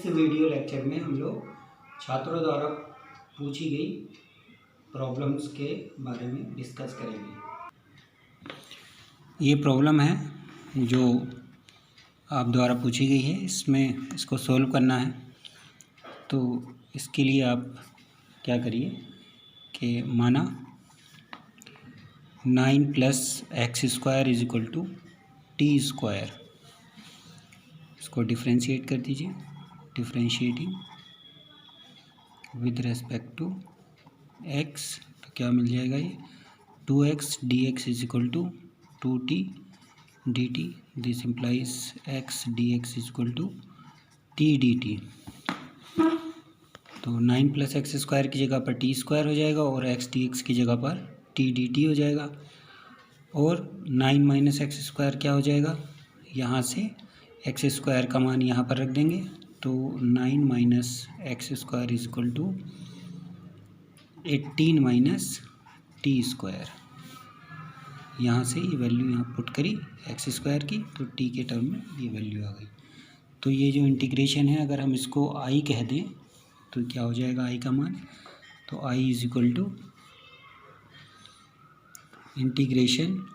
Video lecture में हम लोग छात्रों द्वारा पूछी गई प्रॉब्लम्स के बारे में डिस्कस करेंगे। ये प्रॉब्लम है जो आप द्वारा पूछी गई है, इसमें इसको सॉल्व करना है। तो इसके लिए आप क्या करिए कि माना 9 + x² = t²। इसको डिफ्रेंशिएट कर दीजिए। Differentiating with respect to x, तो क्या मिल जाएगा ये 2x dx = 2t dt। This implies x dx = t dt। तो 9 + x² की जगह पर t² हो जाएगा और x dx की जगह पर t dt हो जाएगा। और 9 - x² क्या हो जाएगा, यहाँ से x² का मान यहाँ पर रख देंगे। तो 9 - x² = 18 - t²। यहाँ से ये वैल्यू यहाँ पुट करी x² की, तो t के टर्म में ये वैल्यू आ गई। तो ये जो इंटीग्रेशन है, अगर हम इसको i कह दें तो क्या हो जाएगा i का मान, तो i = इंटीग्रेशन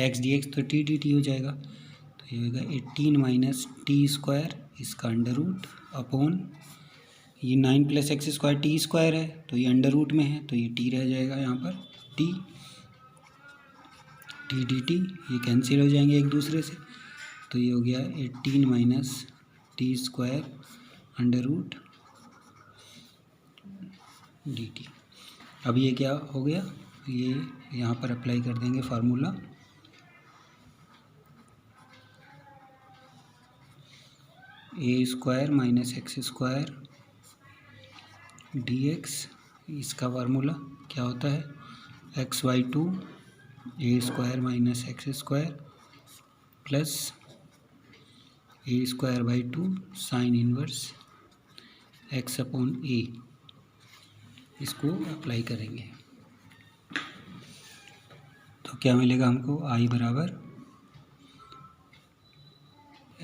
x dx तो t dt हो जाएगा। तो ये होगा 18 - t² इसका अंडर रूट अपॉन ये 9 + x² t² है, तो ये अंडर रूट में है, तो ये t रह जाएगा यहाँ पर t dt। ये कैंसिल हो जाएंगे एक दूसरे से, तो ये हो गया 18 - t² अंडर रूट dt। अब ये क्या हो गया, ये यहाँ पर अप्लाई कर देंगे फार्मूला। a² - x² dx, इसका फार्मूला क्या होता है x/2 a² - x² plus a²/2 sin inverse x/a। इसको अप्लाई करेंगे तो क्या मिलेगा हमको, i बराबर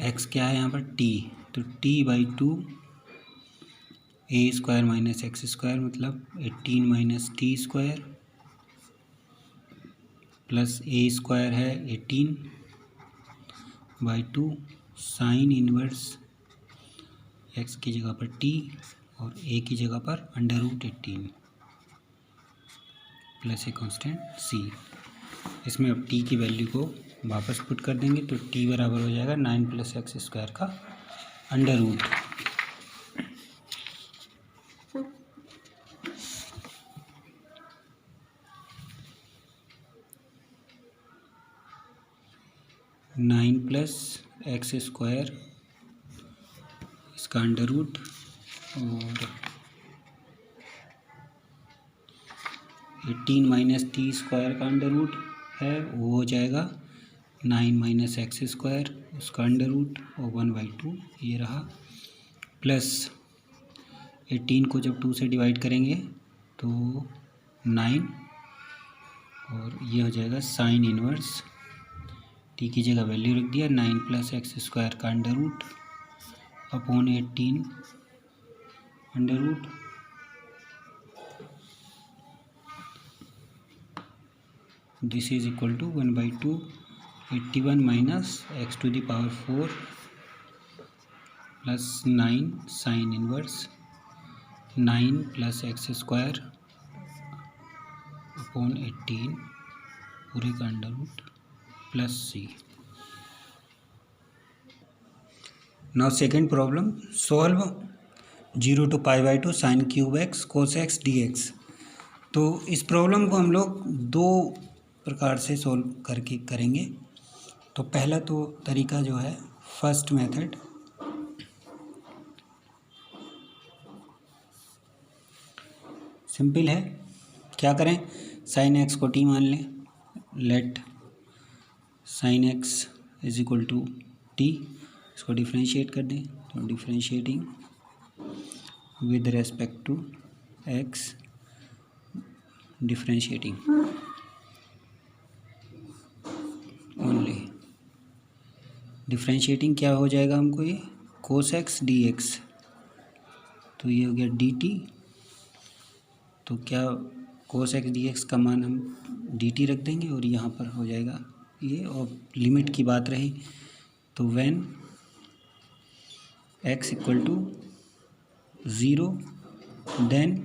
x क्या है यहाँ पर t, तो t/2 a² - x² मतलब 18 - t² प्लस a² है 18/2 साइन इनवर्स x की जगह पर t और a की जगह पर under root 18 plus a constant c। इसमें अब t की वैल्यू को वापस पुट कर देंगे, तो t बराबर हो जाएगा 9 + x² का under root. Nine plus x² इसका अंडर रूट और 18 - t² का अंडर रूट है, वो हो जाएगा 9 - x² उसका अंडर रूट और 1/2 ये रहा, प्लस 18 को जब 2 से डिवाइड करेंगे तो 9 और ये हो जाएगा साइन इनवर्स t की जगह वैल्यू रख दिया 9 + x² का under root upon 18 under root. This is equal to 1/2 81 - x⁴ plus 9 sine inverse 9 + x² upon 18 पूरे का under root plus c। Now second problem, solve 0 to π/2 sin³ x cos x dx। तो इस problem को हम लोग दो प्रकार से सॉल्व करके करेंगे। तो पहला तो तरीका जो है फर्स्ट मेथड, सिंपल है। क्या करें, sin x को t मान लें, लेट sin x = t। इसको डिफ्रेंशिएट कर दें, तो differentiating with respect to x, differentiating only. Differentiating क्या हो जाएगा हमको, ये cos x dx तो ये हो गया डी टी। तो क्या कोस एक्स डी एक्स का मान हम डी टी रख देंगे और यहाँ पर हो जाएगा ये, और लिमिट की बात रही तो when x equal to 0 then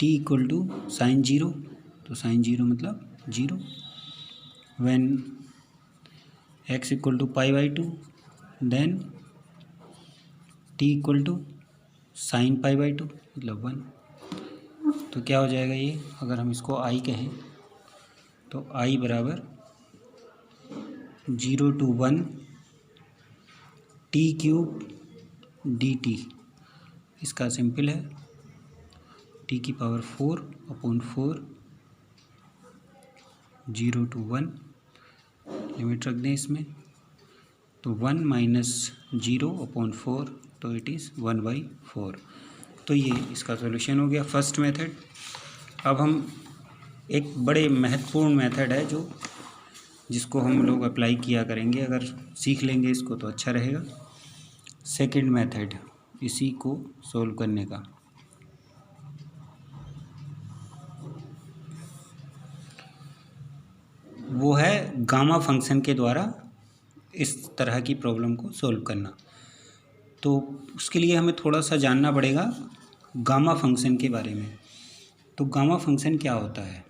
t equal to sine 0, तो साइन 0 मतलब 0। When x equal to pi by 2 then t equal to sine pi by 2 मतलब 1। तो क्या हो जाएगा ये, अगर हम इसको आई कहें तो आई बराबर 0 to 1 T cube D T. इसका सिंपल है टी की पावर 4/4 0 to 1, लिमिट रख दें इसमें, तो 1 माइनस 0/4, तो इट इज़ 1/4। तो ये इसका सॉल्यूशन हो गया फर्स्ट मेथड। अब हम एक बड़े महत्वपूर्ण मेथड है जिसको हम लोग अप्लाई किया करेंगे, अगर सीख लेंगे इसको तो अच्छा रहेगा। सेकंड मेथड इसी को सॉल्व करने का, वो है गामा फंक्शन के द्वारा इस तरह की प्रॉब्लम को सॉल्व करना। तो उसके लिए हमें थोड़ा सा जानना पड़ेगा गामा फंक्शन के बारे में। तो गामा फंक्शन क्या होता है,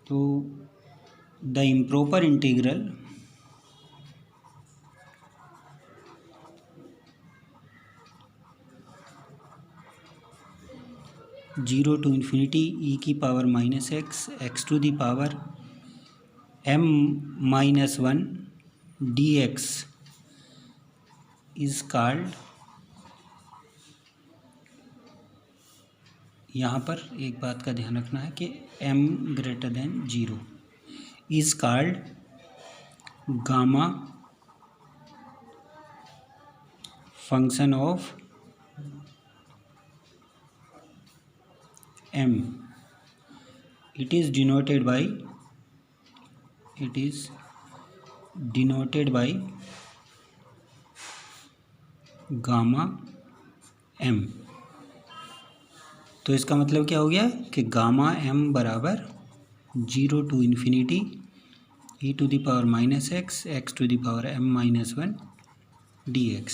तो the improper integral zero to infinity e की power minus x x to the power m-1 dx is called, यहाँ पर एक बात का ध्यान रखना है कि m greater than 0 is called gamma function of m। it is denoted by gamma m। तो इसका मतलब क्या हो गया कि गामा m बराबर 0 to infinity e to the power minus x x to the power m-1 dx।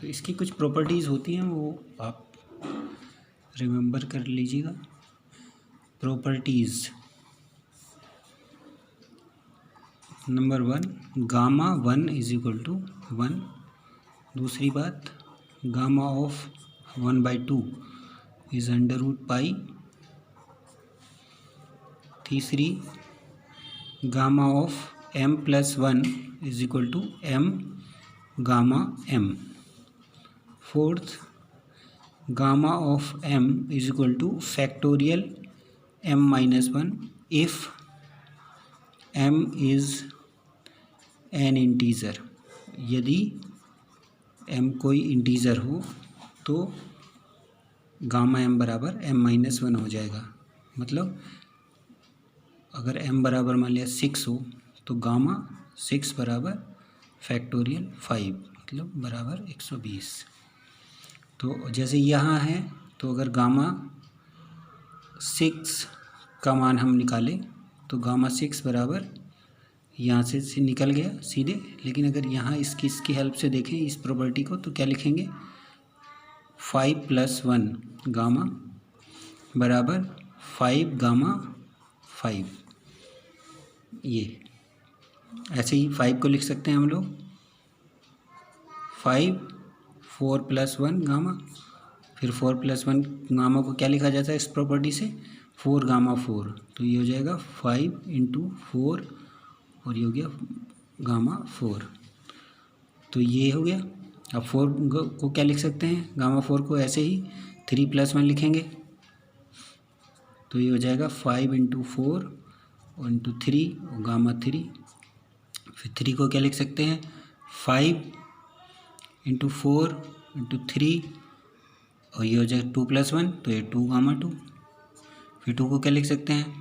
तो इसकी कुछ प्रॉपर्टीज़ होती हैं, वो आप रिमेंबर कर लीजिएगा। Properties number 1, gamma 1 is equal to 1। दूसरी बात, gamma of 1/2 is under root pi. तीसरी, gamma of m+1 is equal to m gamma m। Fourth, gamma of m is equal to factorial m-1 if m is an integer. यदि m कोई integer हो तो gamma m बराबर m-1 हो जाएगा। मतलब अगर m बराबर मान लिया 6 हो तो गामा 6 बराबर फैक्टोरियल 5 मतलब बराबर 120। तो जैसे यहाँ है, तो अगर गामा 6 का मान हम निकालें तो गामा 6 बराबर यहाँ से निकल गया सीधे, लेकिन अगर यहाँ इसकी हेल्प से देखें इस प्रॉपर्टी को तो क्या लिखेंगे, 5+1 गामा बराबर 5 गामा 5। ये ऐसे ही 5 को लिख सकते हैं हम लोग 5 4+1 गामा, फिर 4+1 गामा को क्या लिखा जाता है इस प्रॉपर्टी से, 4 गामा 4। तो ये हो जाएगा 5 × 4 और ये हो गया गामा 4। तो ये हो गया। अब 4 को क्या लिख सकते हैं, गामा 4 को ऐसे ही 3+1 लिखेंगे, तो ये हो जाएगा 5 × 4 और × 3 और गामा 3। फिर 3 को क्या लिख सकते हैं, 5 × 4 × 3 और ये हो जाएगा 2+1, तो ये 2 गामा 2। फिर 2 को क्या लिख सकते हैं, 2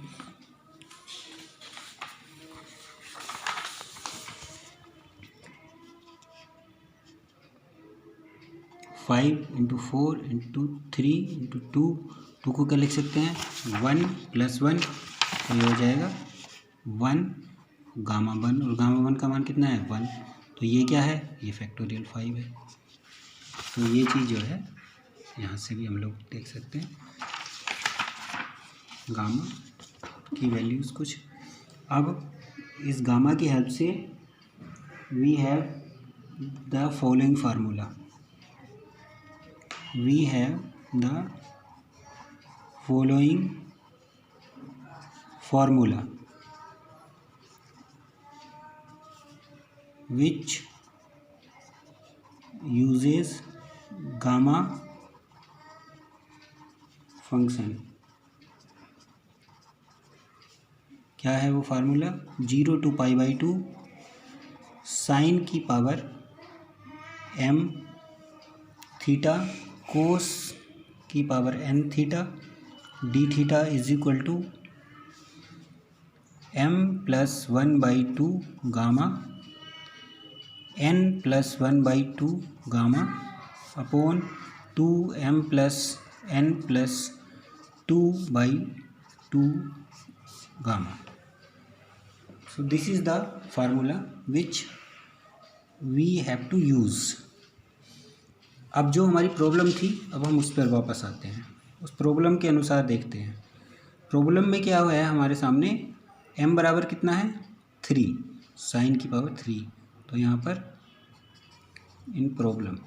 5 × 4 × 2 को क्या लिख सकते हैं 1 + 1 तो ये हो जाएगा 1 Γ1 और Γ1 का मान कितना है 1 तो ये क्या है ये फैक्टोरियल 5 है। तो ये चीज़ जो है यहाँ से भी हम लोग देख सकते हैं गामा की वैल्यूज़ कुछ। अब इस गामा की हेल्प से we have the following formula which uses gamma function। क्या है वो फार्मूला 0 to π/2 साइन की पावर m थीटा कोस की power n theta d theta = m + 1/2 gamma n + 1/2 gamma upon 2m + n + 2/2 gamma. So this is the formula which we have to use। अब जो हमारी problem थी अब हम उस पर वापस आते हैं, उस प्रॉब्लम के अनुसार देखते हैं। प्रॉब्लम में क्या हुआ है हमारे सामने m बराबर कितना है 3 साइन की पावर 3 तो यहाँ पर इन प्रॉब्लम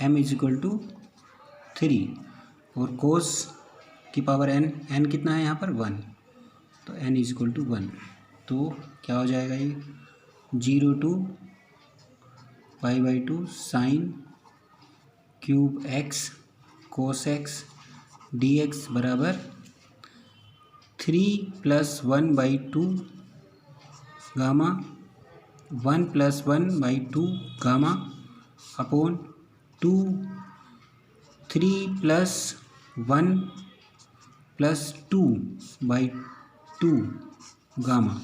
m = 3 और कोस की पावर n कितना है यहाँ पर 1 तो n = 1 तो क्या हो जाएगा ये 0 to π/2 sine cube x cos x dx बराबर 3 + 1/2 गामा 1 + 1/2 गामा अपॉन 2 3 + 1 + 2/2 गामा।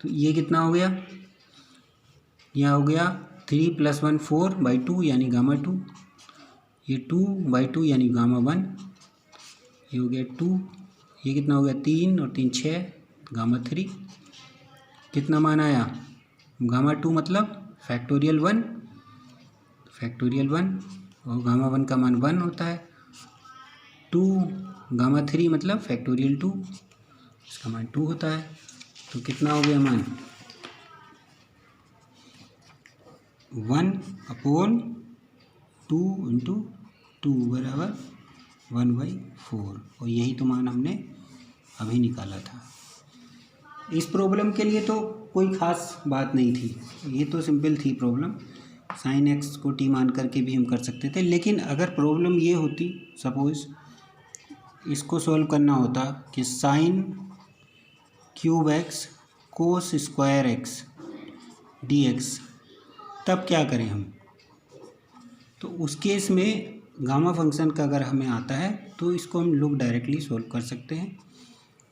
तो ये कितना हो गया यह हो गया 3 + 1 4/2 यानी Γ2 ये 2/2 यानी Γ1 ये हो गया 2 ये कितना हो गया 3 और 3 6 Γ3 कितना मान आया Γ2 मतलब फैक्टोरियल 1 और Γ1 का मान 1 होता है 2 Γ3 मतलब फैक्टोरियल 2 इसका मान 2 होता है तो कितना हो गया मान 1/2 × 2 बराबर 1/4 और यही तो मान हमने अभी निकाला था। इस प्रॉब्लम के लिए तो कोई ख़ास बात नहीं थी, ये तो सिंपल थी प्रॉब्लम, साइन एक्स को टी मान करके भी हम कर सकते थे। लेकिन अगर प्रॉब्लम ये होती सपोज़ इसको सॉल्व करना होता कि sine cube x cos square x dx तब क्या करें हम, तो उस केस में गामा फंक्शन का अगर हमें आता है तो इसको हम लोग डायरेक्टली सॉल्व कर सकते हैं।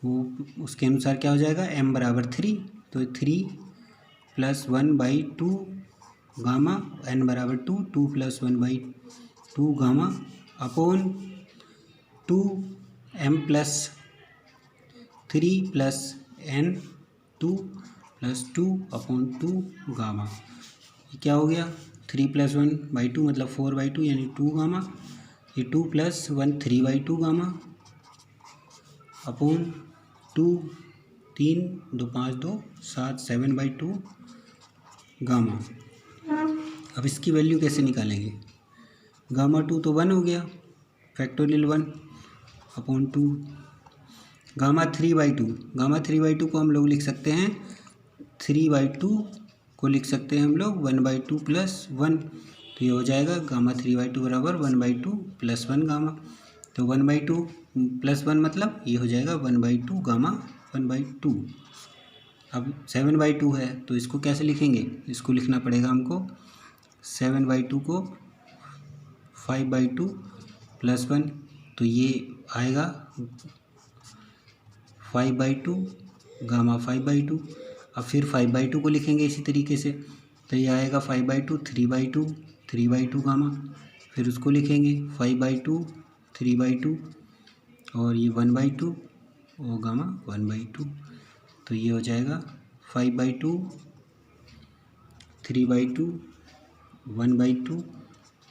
वो उसके अनुसार क्या हो जाएगा m बराबर 3 तो 3 + 1/2 गामा n बराबर 2 2 + 1/2 gamma upon 2 m + 3 + n 2 + 2/2 gamma. ये क्या हो गया 3 + 1/2 मतलब 4/2 यानी 2 गामा ये 2 + 1 3/2 गामा अपॉन 2 3 2 5 2 7 7/2 गामा। अब इसकी वैल्यू कैसे निकालेंगे Γ2 तो 1 हो गया फैक्टोरियल 1 अपॉन 2 Γ3/2 को हम लोग लिख सकते हैं 3/2 को लिख सकते हैं हम लोग 1/2 + 1 तो ये हो जाएगा Γ3/2 बराबर 1/2 + 1 गामा तो 1/2 + 1 मतलब ये हो जाएगा 1/2 गामा 1/2। अब 7/2 है तो इसको कैसे लिखेंगे, इसको लिखना पड़ेगा हमको 7/2 को 5/2 + 1 तो ये आएगा 5/2 गामा 5/2। अब फिर 5/2 को लिखेंगे इसी तरीके से तो ये आएगा 5/2 3/2 3/2 गामा, फिर उसको लिखेंगे 5/2 3/2 और ये 1/2 और गामा 1/2। तो ये हो जाएगा 5/2 3/2 1/2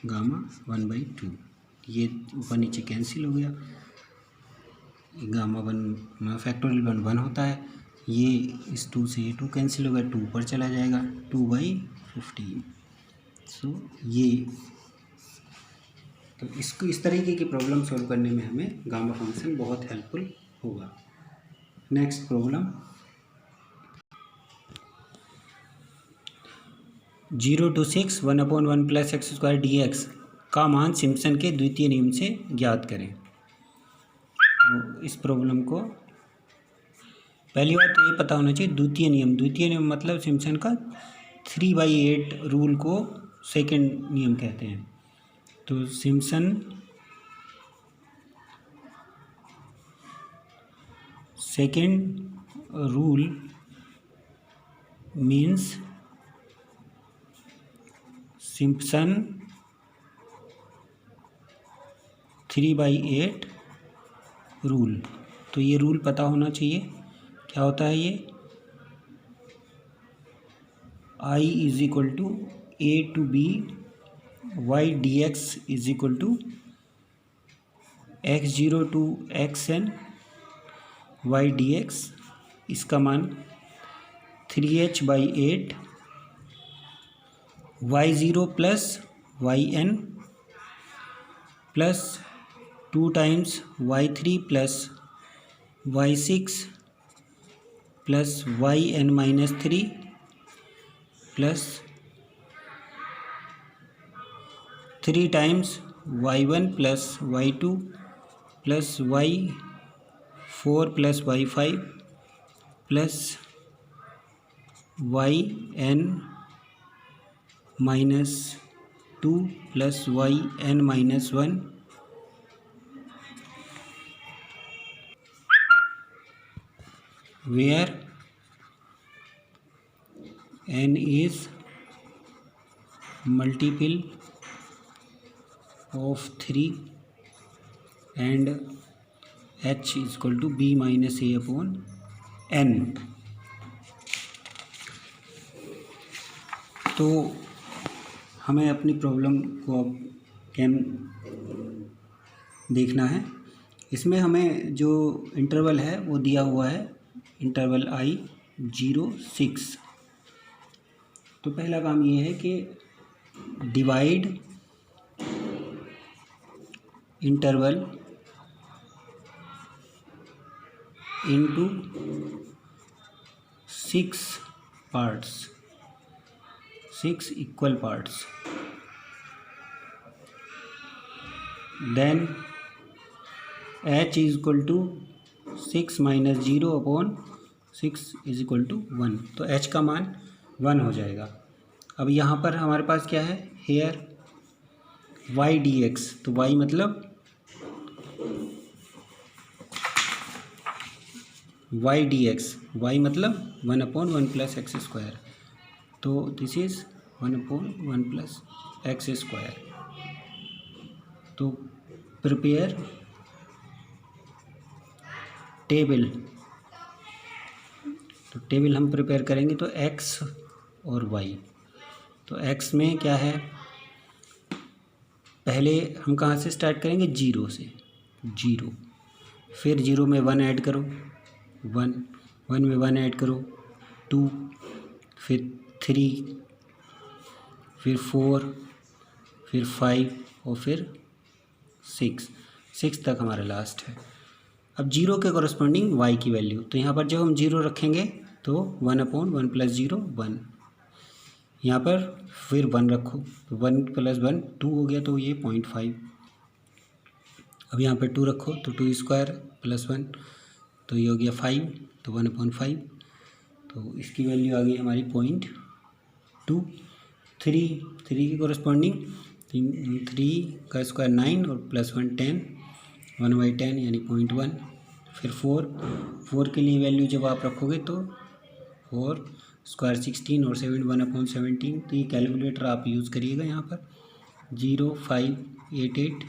गामा 1/2। ये ऊपर नीचे कैंसिल हो गया, गामा 1 फैक्टोरियल 1 होता है, ये इस 2 से ये 2 कैंसिल हो गया, 2 ऊपर चला जाएगा 2/15। सो ये तो इसको इस तरीके की प्रॉब्लम सॉल्व करने में हमें गामा फंक्शन बहुत हेल्पफुल होगा। Next problem 0 to 6 1/1 + x² dx का मान सिम्पसन के द्वितीय नियम से ज्ञात करें। तो इस प्रॉब्लम को पहली बात तो ये पता होना चाहिए द्वितीय नियम मतलब सिम्पसन का 3/8 रूल को सेकंड नियम कहते हैं। तो Simpson second rule means Simpson 3/8 rule. तो ये रूल पता होना चाहिए, क्या होता है ये, I = A to B y dx = x0 to xn y dx। इसका मान 3h/8 y0 + yn plus 2 times y3 + y6 plus yn-3 plus 3 times y1 + y2 plus y4 + y5 plus yn-2 plus yn-1 where n is multiple of 3 and h = b - a/n। तो हमें अपनी problem को अब can देखना है। इसमें हमें जो इंटरवल है वो दिया हुआ है इंटरवल I 0 6। तो पहला काम ये है कि divide interval into 6 parts, 6 equal parts. Then h = 6 - 0/6 = 1। तो h का मान 1 हो जाएगा। अब यहाँ पर हमारे पास क्या है, हेयर y dx। तो y मतलब y dx, y मतलब 1/1 + x²। तो दिस इज़ 1/1 + x²। तो प्रिपेयर टेबल। तो टेबल हम प्रिपेयर करेंगे तो x और y। तो x में क्या है, पहले हम कहाँ से स्टार्ट करेंगे, 0 से, 0। फिर 0 में 1 ऐड करो, 1 में 1 ऐड करो 2, फिर 3, फिर 4, फिर 5 और फिर 6 तक हमारा लास्ट है। अब 0 के कॉरस्पॉन्डिंग y की वैल्यू, तो यहाँ पर जब हम 0 रखेंगे तो 1/1 + 0 1, यहाँ पर फिर 1 रखो तो 1 + 1 2 हो गया, तो ये 0.5। अब यहाँ पर 2 रखो तो 2² + 1 तो ये हो गया 5, तो 1/5। तो इसकी वैल्यू आ गई हमारी 0.2। 3 के कॉरस्पॉन्डिंग 3 का स्क्वायर 9 और +1 10, 1/10 यानी 0.1। फिर 4 के लिए वैल्यू जब आप रखोगे तो 4 स्क्वायर 16 और 1/17। तो ये कैलकुलेटर आप यूज़ करिएगा यहाँ पर 0.588।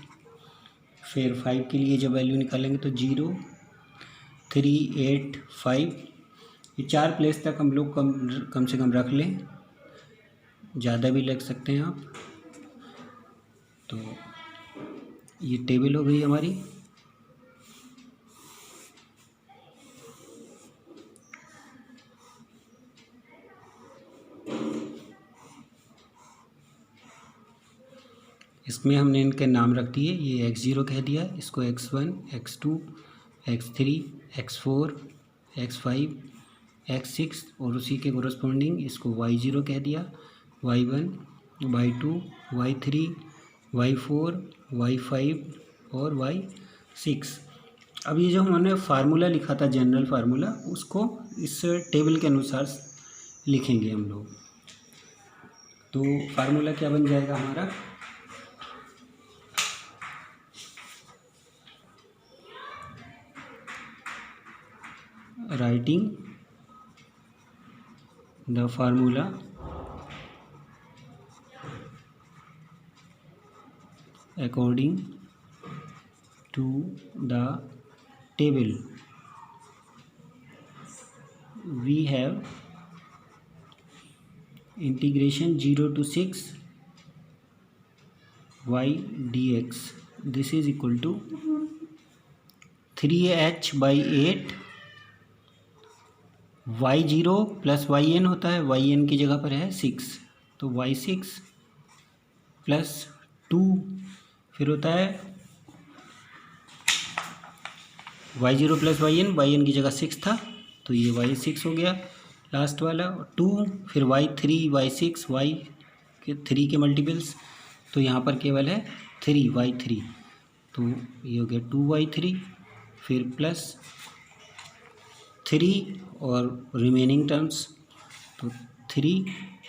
फिर 5 के लिए जब वैल्यू निकालेंगे तो 0.385। ये 4 प्लेस तक हम लोग कम से कम रख लें, ज़्यादा भी लग सकते हैं आप। तो ये टेबल हो गई हमारी। इसमें हमने इनके नाम रख दिए, ये x0 कह दिया, इसको x1, x2, x3, x4, x5, x6 और उसी के कोरस्पॉन्डिंग इसको y0 कह दिया, y1, y2, y3, y4, y5 और y6। अब ये जो हमने फार्मूला लिखा था, जनरल फार्मूला, उसको इस टेबल के अनुसार लिखेंगे हम लोग। तो फार्मूला क्या बन जाएगा हमारा, writing the formula according to the table, we have integration 0 to 6 y dx, this is equal to 3h/8 y0 plus yn होता है, yn की जगह पर है 6, तो y6 प्लस 2, फिर होता है y0 प्लस yn की जगह 6 था तो ये y6 हो गया लास्ट वाला, 2, फिर y3, y6, y के 3 के मल्टीपल्स, तो यहाँ पर केवल है 3y3, तो ये हो गया 2y3, फिर प्लस 3 और रिमेनिंग टर्म्स, तो 3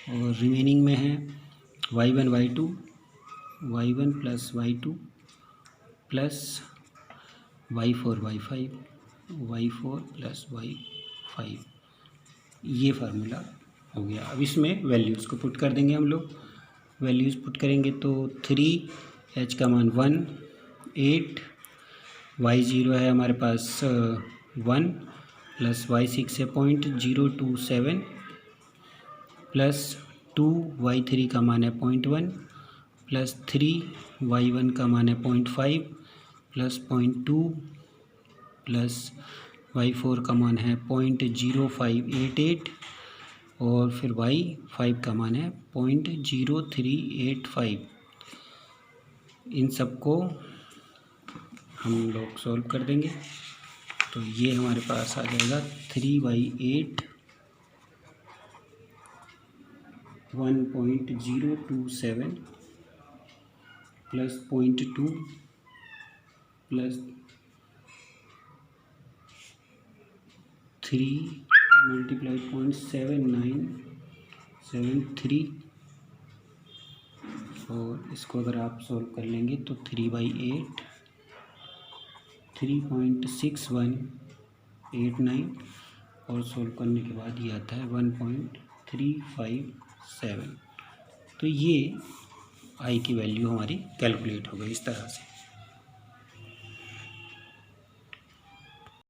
और रिमेनिंग में है y1 y2, y1 plus y2 plus y4 y5, y4 plus y5, ये फार्मूला हो गया। अब इसमें वैल्यूज़ को पुट कर देंगे हम लोग। वैल्यूज़ पुट करेंगे तो 3h का मान 1, 8, y0 है हमारे पास 1 प्लस y6 है 0.027 प्लस 2, y3 का मान है 0.1 प्लस 3, y1 का मान है 0.5 प्लस 0.2 प्लस y4 का मान है 0.0588 और फिर y5 का मान है 0.0385। इन सबको हम लोग सॉल्व कर देंगे तो ये हमारे पास आ जाएगा 3/8 1.027 प्लस 0.2 प्लस 3 मल्टीप्लाई 0.7973 और इसको अगर आप सॉल्व कर लेंगे तो 3/8 3.6189 और सॉल्व करने के बाद ये आता है 1.357। तो ये आई की वैल्यू हमारी कैलकुलेट हो गई इस तरह से।